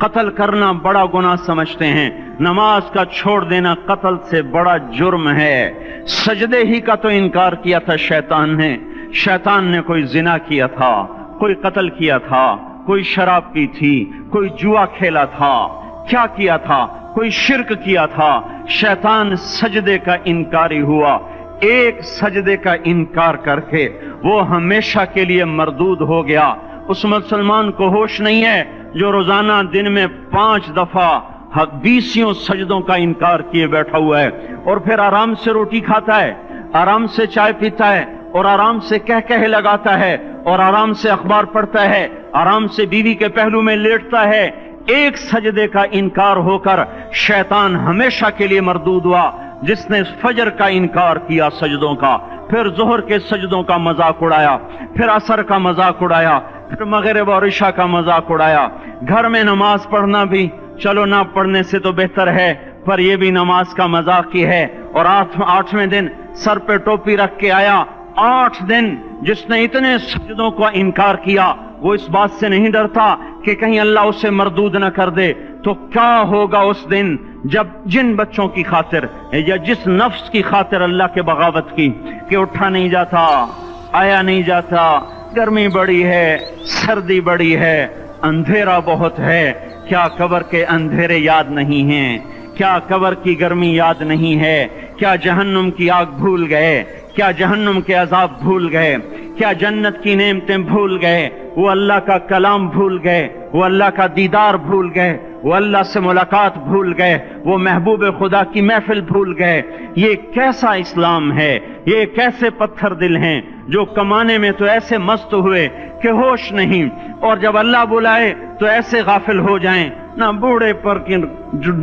قتل کرنا بڑا گناہ سمجھتے ہیں، نماز کا چھوڑ دینا قتل سے بڑا جرم ہے۔ سجدے ہی کا تو انکار کیا تھا شیطان نے، شیطان نے کوئی زنا کیا تھا، کوئی قتل کیا تھا، کوئی شراب پی تھی، کوئی جوا کھیلا تھا، کیا کیا تھا؟ کوئی شرک کیا تھا۔ شیطان سجدے کا انکاری ہوا، ایک سجدے کا انکار کر کے وہ ہمیشہ کے لیے مردود ہو گیا۔ اس مسلمان کو ہوش نہیں ہے جو روزانہ دن میں 5 دفعہ 20 سجدوں کا انکار کیے بیٹھا ہوا ہے، اور پھر آرام سے روٹی کھاتا ہے، آرام سے چائے پیتا ہے، اور آرام سے کہہ لگاتا ہے، اور آرام سے اخبار پڑھتا ہے، آرام سے بیوی کے پہلو میں لیٹتا ہے۔ ایک سجدے کا انکار ہو کر شیطان ہمیشہ کے لیے مردود ہوا۔ جس نے فجر کا انکار کیا سجدوں کا، پھر ظہر کے سجدوں کا مذاق اڑایا، پھر عصر کا مذاق اڑایا، پھر مغرب اور عشاء کا مذاق اڑایا۔ گھر میں نماز پڑھنا بھی چلو نہ پڑھنے سے تو بہتر ہے، پر یہ بھی نماز کا مذاق ہی ہے۔ اور 8ویں دن سر پہ ٹوپی رکھ کے آیا۔ 8 دن جس نے اتنے سجدوں کا انکار کیا، وہ اس بات سے نہیں ڈرتا کہ کہیں اللہ اسے مردود نہ کر دے، تو کیا ہوگا اس دن جب جن بچوں کی خاطر یا جس نفس کی خاطر اللہ کے بغاوت کی کہ اٹھا نہیں جاتا، آیا نہیں جاتا، گرمی بڑی ہے، سردی بڑی ہے، اندھیرا بہت ہے، کیا قبر کے اندھیرے یاد نہیں ہیں؟ کیا قبر کی گرمی یاد نہیں ہے؟ کیا جہنم کی آگ بھول گئے؟ کیا جہنم کے عذاب بھول گئے؟ کیا جنت کی نعمتیں بھول گئے؟ وہ اللہ کا کلام بھول گئے، وہ اللہ کا دیدار بھول گئے، وہ اللہ سے ملاقات بھول گئے، وہ محبوب خدا کی محفل بھول گئے۔ یہ کیسا اسلام ہے؟ یہ کیسے پتھر دل ہیں جو کمانے میں تو ایسے مست ہوئے کہ ہوش نہیں، اور جب اللہ بلائے تو ایسے غافل ہو جائیں، نہ بوڑھے پر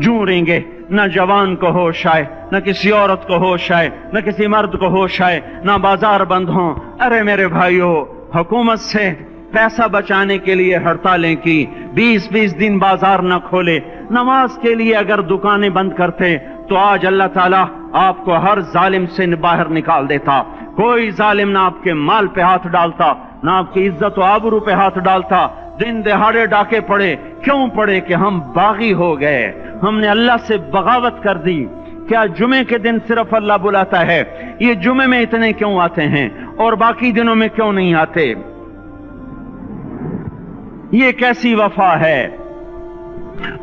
جوریں گے، نہ جوان کو ہوش آئے، نہ کسی عورت کو ہوش آئے، نہ کسی مرد کو ہوش آئے، نہ بازار بند ہوں۔ ارے میرے بھائیو، حکومت سے پیسہ بچانے کے لیے ہڑتالیں کی، 20 دن بازار نہ کھولے، نماز کے لیے اگر دکانیں بند کرتے تو آج اللہ تعالیٰ آپ کو ہر ظالم سے باہر نکال دیتا۔ کوئی ظالم نہ آپ کے مال پہ ہاتھ ڈالتا، نہ آپ کی عزت و آبرو پہ ہاتھ ڈالتا۔ دن دہاڑے ڈاکے پڑے، کیوں پڑے؟ کہ ہم باغی ہو گئے، ہم نے اللہ سے بغاوت کر دی۔ کیا جمعے کے دن صرف اللہ بلاتا ہے؟ یہ جمعے میں اتنے کیوں آتے ہیں اور باقی دنوں میں کیوں نہیں آتے؟ یہ کیسی وفا ہے؟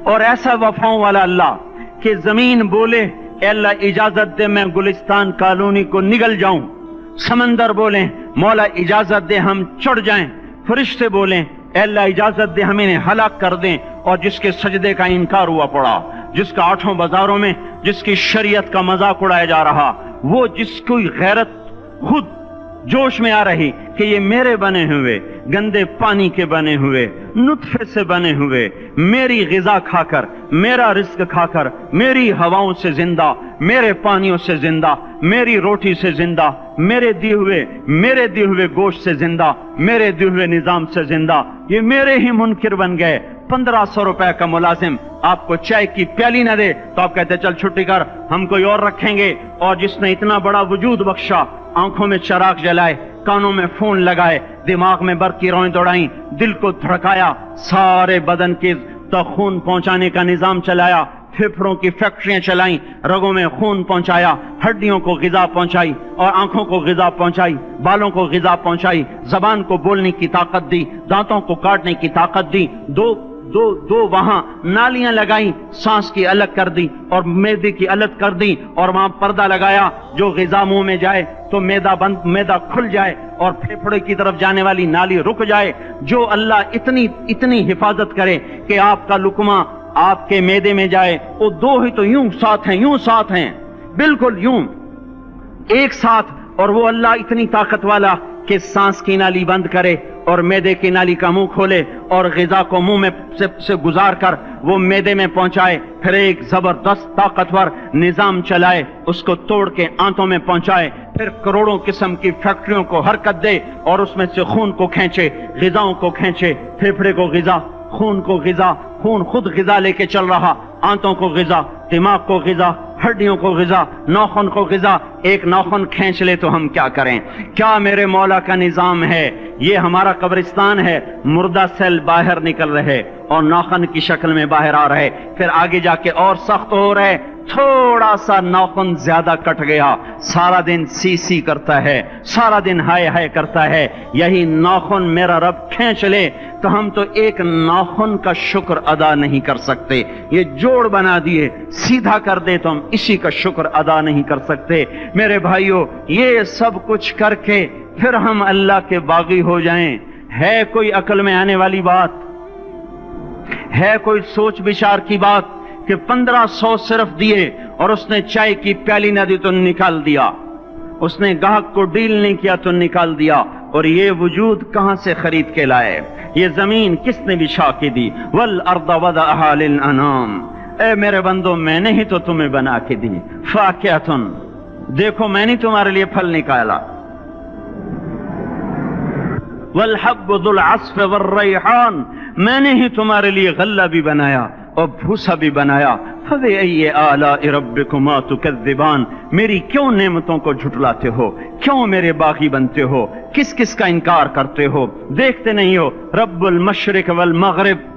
اور ایسا وفاؤں والا اللہ کہ زمین بولے اے اللہ اجازت دے میں گلستان کالونی کو نگل جاؤں، سمندر بولیں مولا اجازت دے ہم چڑھ جائیں، فرشتے بولیں اے اللہ اجازت دے ہم انہیں ہلاک کر دیں، اور جس کے سجدے کا انکار ہوا پڑا، جس کا 8 بازاروں میں جس کی شریعت کا مذاق اڑایا جا رہا، وہ جس کی غیرت خود جوش میں آ رہی کہ یہ میرے بنے ہوئے گندے پانی کے بنے ہوئے نطفے سے بنے ہوئے میری غذا کھا کر، میرا رزق کھا کر، میری ہواؤں سے زندہ، میرے پانیوں سے زندہ، میری روٹی سے زندہ، میرے دیے ہوئے گوشت سے زندہ، میرے دیے ہوئے نظام سے زندہ، یہ میرے ہی منکر بن گئے۔ 1500 روپے کا ملازم آپ کو چائے کی پیالی نہ دے تو آپ کہتے چل چھٹی کر، ہم کوئی اور رکھیں گے۔ اور جس نے اتنا بڑا وجود بخشا، آنکھوں میں چراغ جلائے، کانوں میں فون لگائے، دماغ میں برقی روئیں دوڑائیں، دل کو دھڑکایا، سارے بدن کے تک خون پہنچانے کا نظام چلایا، پھیپھڑوں کی فیکٹریاں چلائیں، رگوں میں خون پہنچایا، ہڈیوں کو غذا پہنچائی اور آنکھوں کو غذا پہنچائی، بالوں کو غذا پہنچائی، زبان کو بولنے کی طاقت دی، دانتوں کو کاٹنے کی طاقت دی، دو وہاں نالیاں لگائیں، سانس کی الگ کر دی اور معدے کی الگ کر دی، اور وہاں پردہ لگایا، جو غذا منہ میں جائے تو معدہ کھل جائے اور پھیپھڑے کی طرف جانے والی نالی رک جائے۔ جو اللہ اتنی حفاظت کرے کہ آپ کا لقمہ آپ کے معدے میں جائے، وہ دو ہی تو یوں ساتھ ہیں بالکل یوں ایک ساتھ، اور وہ اللہ اتنی طاقت والا کہ سانس کی نالی بند کرے اور معدے کی نالی کا منہ کھولے اور غذا کو منہ میں سے گزار کر وہ معدے میں پہنچائے، پھر ایک زبردست طاقتور نظام چلائے، اس کو توڑ کے آنتوں میں پہنچائے، پھر کروڑوں قسم کی فیکٹریوں کو حرکت دے اور اس میں سے خون کو کھینچے، غذاؤں کو کھینچے، پھیپھڑے کو غذا، خون کو غذا، خون خود غذا لے کے چل رہا، آنتوں کو غذا، دماغ کو غذا، ہڈیوں کو غذا، ناخن کو غذا، ایک ناخن کھینچ لے تو ہم کیا کریں؟ کیا میرے مولا کا نظام ہے؟ یہ ہمارا قبرستان ہے، مردہ سیل باہر نکل رہے اور ناخن کی شکل میں باہر آ رہے، پھر آگے جا کے اور سخت ہو رہے، تھوڑا سا ناخن زیادہ کٹ گیا، سارا دن سی سی کرتا ہے، سارا دن ہائے ہائے کرتا ہے، یہی ناخن میرا رب کھینچ لے تو ہم تو ایک ناخن کا شکر ادا نہیں کر سکتے، یہ جوڑ بنا دیے سیدھا کر دے تو ہم اسی کا شکر ادا نہیں کر سکتے۔ میرے بھائیو، یہ سب کچھ کر کے پھر ہم اللہ کے باغی ہو جائیں، ہے کوئی عقل میں آنے والی بات؟ ہے کوئی سوچ بچار کی بات کہ 1500 صرف دیے اور اس نے چائے کی پیالی نہ دی تو نکال دیا، اس نے گاہک کو ڈیل نہیں کیا تو نکال دیا، اور یہ وجود کہاں سے خرید کے لائے؟ یہ زمین کس نے بچھا کے دی؟ والارض وضعها للانام، اے میرے بندو میں نے ہی تو تمہیں بنا کے دی، فاکہۃ، دیکھو میں نے تمہارے لیے پھل نکالا، والحب ذو العصف والریحان، میں نے ہی تمہارے لیے غلہ بھی بنایا اور بھوسا بھی بنایا، فبأي آلاء ربكما تكذبان، میری کیوں نعمتوں کو جھٹلاتے ہو؟ کیوں میرے باغی بنتے ہو؟ کس کس کا انکار کرتے ہو؟ دیکھتے نہیں ہو رب المشرق والمغرب،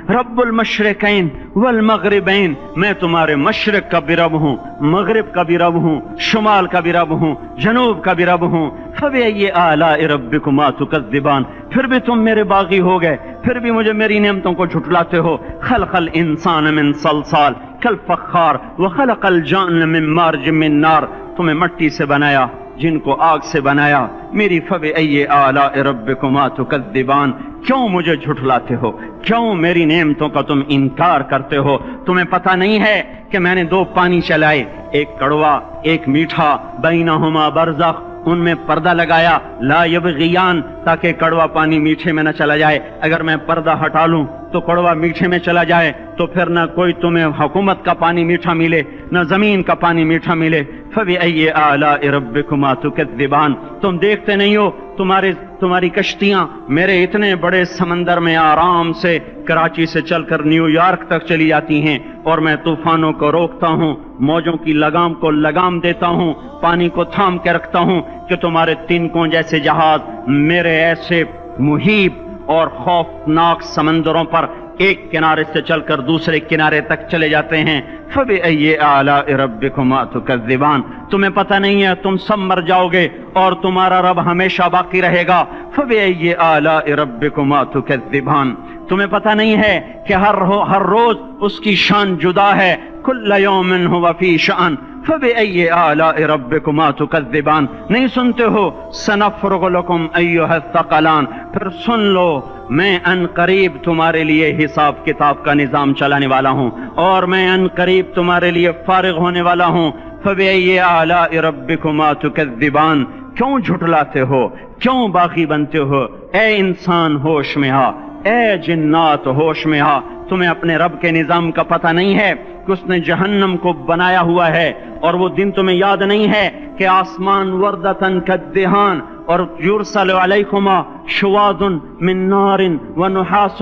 رب المشرقین والمغربین، میں تمہارے مشرق کا بھی رب ہوں، مغرب کا بھی رب ہوں، شمال کا بھی رب ہوں، جنوب کا بھی رب ہوں، فبأي آلاء ربكما تكذبان، پھر بھی تم میرے باغی ہو گئے، پھر بھی مجھے میری نعمتوں کو جھٹلاتے ہو۔ خلق الانسان من صلصال کالفخار وخلق الجان من مارج من نار، تمہیں مٹی سے بنایا، جن کو آگ سے بنایا، میری فبأي آلاء ربكما تكذبان، کیوں مجھے جھٹلاتے ہو؟ کیوں میری نعمتوں کا تم انکار کرتے ہو؟ تمہیں پتہ نہیں ہے کہ میں نے دو پانی چلائے، ایک کڑوا ایک میٹھا، بینہما برزخ، ان میں پردہ لگایا، لا یبغیان، تاکہ کڑوا پانی میٹھے میں نہ چلا جائے، اگر میں پردہ ہٹا لوں تو کڑوا میٹھے میں چلا جائے تو پھر نہ کوئی تمہیں حکومت کا پانی میٹھا ملے نہ زمین کا پانی میٹھا ملے۔ فبأي آلاء ربكما تكذبان، تم دیکھتے نہیں ہو تمہاری کشتیاں میرے اتنے بڑے سمندر میں آرام سے کراچی سے چل کر نیو یارک تک چلی جاتی ہیں، اور میں طوفانوں کو روکتا ہوں، موجوں کی لگام کو لگام دیتا ہوں، پانی کو تھام کے رکھتا ہوں کہ تمہارے تنکوں جیسے جہاز میرے ایسے محیط اور خوفناک سمندروں پر ایک کنارے سے چل کر دوسرے کنارے تک چلے جاتے ہیں۔ فبأي آلاء ربكما تكذبان، تمہیں پتہ نہیں ہے تم سب مر جاؤ گے اور تمہارا رب ہمیشہ باقی رہے گا۔ فبأي آلاء ربكما تكذبان، تمہیں پتہ نہیں ہے کہ ہر روز اس کی شان جدا ہے، كل يوم هو في شأن، فبأي آلاء ربكما تكذبان، نہیں سنتے ہو؟ سنفرغ لكم أيها الثقلان، پھر سن لو میں ان قریب تمہارے لیے حساب کتاب کا نظام چلانے والا ہوں، اور میں ان قریب تمہارے لیے فارغ ہونے والا ہوں۔ فبأي آلاء ربكما تكذبان، کیوں جھٹلاتے ہو؟ کیوں باغی بنتے ہو؟ اے انسان ہوش میں آ، اے جنات ہوش میں آ، تمہیں اپنے رب کے نظام کا پتہ نہیں ہے کہ اس نے جہنم کو بنایا ہوا ہے، اور وہ دن تمہیں یاد نہیں ہے کہ آسمان وردتن کالدہان، اور یرسل علیکما شواظ من نار ونحاس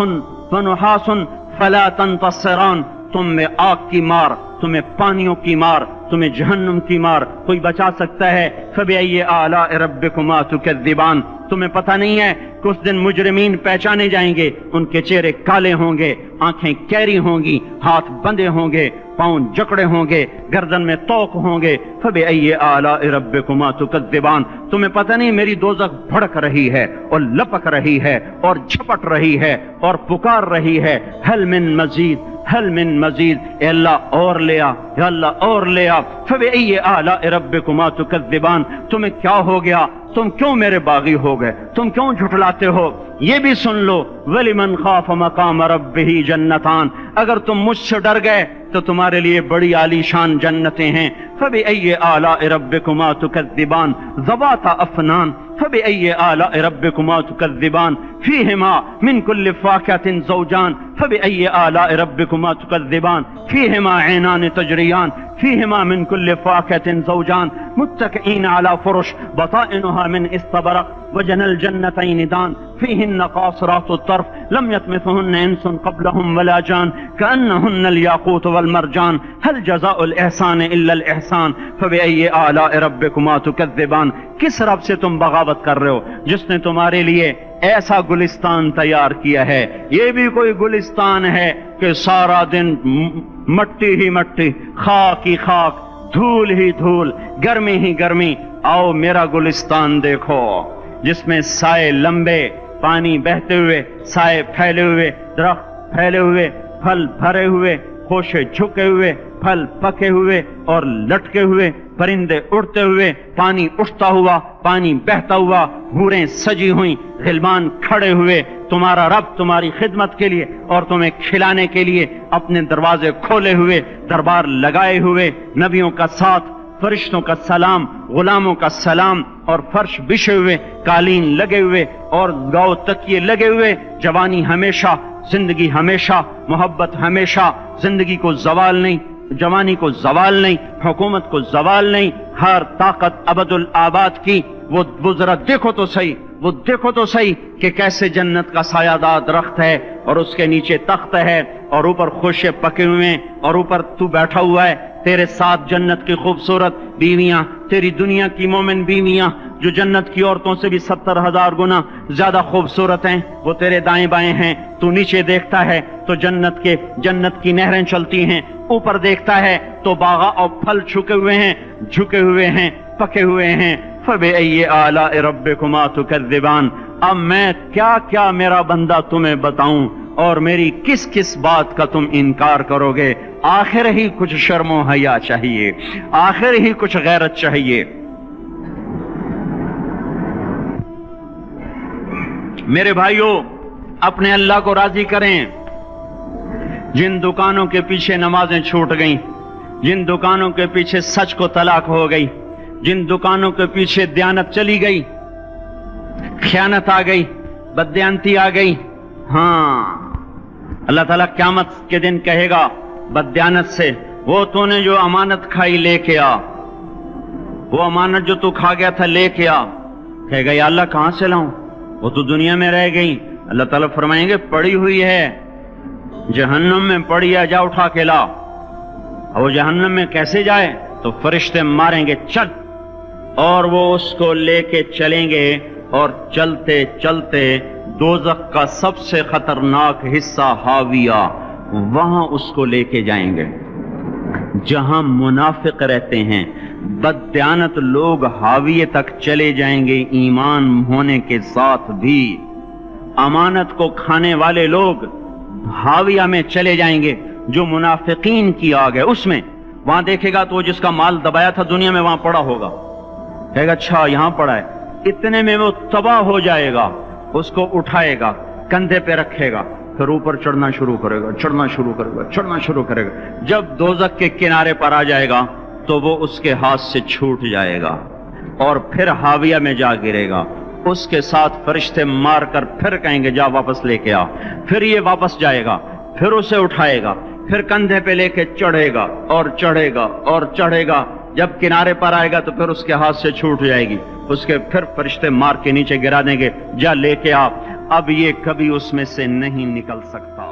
فلا تنتصران، تم میں آگ کی مار، تمہیں پانیوں کی مار، تمہیں جہنم کی مار کوئی بچا سکتا ہے؟ فبأي آلاء ربكما تكذبان، تمہیں پتہ نہیں ہے کہ اس دن مجرمین پہچانے جائیں گے، ان کے چہرے کالے ہوں گے، آنکھیں کیری ہوں گی، ہاتھ بندے ہوں گے، پاؤں جکڑے ہوں گے، گردن میں توق ہوں گے۔ فبأي آلاء ربكما تكذبان، تمہیں پتہ نہیں میری دوزخ بھڑک رہی ہے اور لپک رہی ہے اور جھپٹ رہی ہے اور پکار رہی ہے، هل من مزید، هل من مزید، اے اللہ اور لے آ، یا اللہ اور لے آ۔ فبأي آلاء ربكما تكذبان، تمہیں کیا ہو گیا؟ تم کیوں میرے باغی ہو گئے؟ تم کیوں جھٹلاتے ہو؟ یہ بھی سن لو، وَلِمَنْ خَافَ مَقَامَ رَبِّهِ جَنَّتَانِ، اگر تم مجھ سے ڈر گئے تو تمہارے لیے بڑی عالی شان جنتیں ہیں۔ فبأي آلاء ربكما تكذبان ذوات افنان، فبأي آلاء ربكما تكذبان فيهما من كل فاكهة زوجان فبأي آلاء ربكما تكذبان فيهما عينان تجريان فيهما من كل فاكهة زوجان متكئين على فرش بطائنها من استبرق وجنى الجنتين دان فيهن قاصرات الطرف لم يطمثهن إنس قبلهم ولا جان كأنهن الياقوت والمرجان هل جزاء الإحسان إلا الإحسان فبأي آلاء ربكما تكذبان. کس رب سے تم بغاوت کر رہے ہو جس نے تمہارے لیے ایسا گلستان تیار کیا ہے؟ یہ بھی کوئی گلستان ہے کہ سارا دن مٹی ہی مٹی، خاک ہی خاک، دھول ہی دھول، گرمی ہی گرمی. آؤ میرا گلستان دیکھو جس میں سائے لمبے، پانی بہتے ہوئے، سائے پھیلے ہوئے، درخت پھیلے ہوئے، پھل بھرے ہوئے، خوشے جھکے ہوئے، پھل پکے ہوئے اور لٹکے ہوئے، پرندے اڑتے ہوئے، پانی اٹھتا ہوا، پانی بہتا ہوا، حوریں سجی ہوئیں، غلمان کھڑے ہوئے. تمہارا رب تمہاری خدمت کے لیے اور تمہیں کھلانے کے لیے اپنے دروازے کھولے ہوئے، دربار لگائے ہوئے، نبیوں کا ساتھ، فرشتوں کا سلام، غلاموں کا سلام، اور فرش بچھے ہوئے، قالین لگے ہوئے اور گاؤ تکیے لگے ہوئے. جوانی ہمیشہ، زندگی ہمیشہ، محبت ہمیشہ، زندگی کو زوال نہیں، جوانی کو زوال نہیں، حکومت کو زوال نہیں، ہر طاقت ابد الآباد کی. وہ ذرا دیکھو تو صحیح، وہ دیکھو تو صحیح کہ کیسے جنت کا سایہ دار درخت ہے اور اس کے نیچے تخت ہے اور اوپر خوشے پکے ہوئے ہیں اور اوپر تو بیٹھا ہوا ہے. تیرے ساتھ جنت کی خوبصورت بیویاں، تیری دنیا کی مومن بیویاں جو جنت کی عورتوں سے بھی 70,000 گنا زیادہ خوبصورت ہیں، وہ تیرے دائیں بائیں ہیں. تو نیچے دیکھتا ہے تو جنت کی نہریں چلتی ہیں، اوپر دیکھتا ہے تو باغ اور پھل جھکے ہوئے ہیں، پکے ہوئے ہیں. فبأي آلاء ربكما تكذبان. اب میں کیا میرا بندہ تمہیں بتاؤں اور میری کس کس بات کا تم انکار کرو گے؟ آخر ہی کچھ شرم و حیا چاہیے، آخر ہی کچھ غیرت چاہیے. میرے بھائیوں، اپنے اللہ کو راضی کریں. جن دکانوں کے پیچھے نمازیں چھوٹ گئیں، جن دکانوں کے پیچھے سچ کو طلاق ہو گئی، جن دکانوں کے پیچھے دیانت چلی گئی، خیانت آ گئی، بددیانتی آ گئی، ہاں اللہ تعالیٰ قیامت کے دن کہے گا بددیانت سے، وہ تو نے جو امانت کھائی لے کے آ، وہ امانت جو تو کھا گیا تھا لے کے آ. کہے گا یا اللہ کہاں سے لاؤں، وہ تو دنیا میں رہ گئی. اللہ تعالیٰ فرمائیں گے پڑی ہوئی ہے جہنم میں، پڑی ہے، جا اٹھا کے لا. اور وہ جہنم میں کیسے جائے؟ تو فرشتے ماریں گے چل، اور وہ اس کو لے کے چلیں گے اور چلتے چلتے دوزخ کا سب سے خطرناک حصہ حاویہ، وہاں اس کو لے کے جائیں گے جہاں منافق رہتے ہیں. بددیانت لوگ حاویہ تک چلے جائیں گے ایمان ہونے کے ساتھ بھی. امانت کو کھانے والے لوگ حاویہ میں چلے جائیں گے جو منافقین کی آگ ہے اس میں. وہاں دیکھے گا تو جس کا مال دبایا تھا دنیا میں وہاں پڑا ہوگا، کہے گا اچھا یہاں پڑا ہے. اتنے میں وہ تباہ ہو جائے گا، اس کو اٹھائے گا، کندھے پہ رکھے گا، پھر اوپر چڑھنا شروع کرے گا، چڑھنا شروع کرے گا. جب دوزخ کے کنارے پر آ جائے گا تو وہ اس کے ہاتھ سے چھوٹ جائے گا اور پھر حاویہ میں جا گرے گا. اس کے ساتھ فرشتے مار کر پھر کہیں گے جا واپس لے کے آ. پھر یہ واپس جائے گا، پھر اسے اٹھائے گا، پھر کندھے پہ لے کے چڑھے گا اور چڑھے گا اور چڑھے گا. جب کنارے پر آئے گا تو پھر اس کے ہاتھ سے چھوٹ جائے گی، اس کے پھر فرشتے مار کے نیچے گرا دیں گے جا لے کے آ. اب یہ کبھی اس میں سے نہیں نکل سکتا.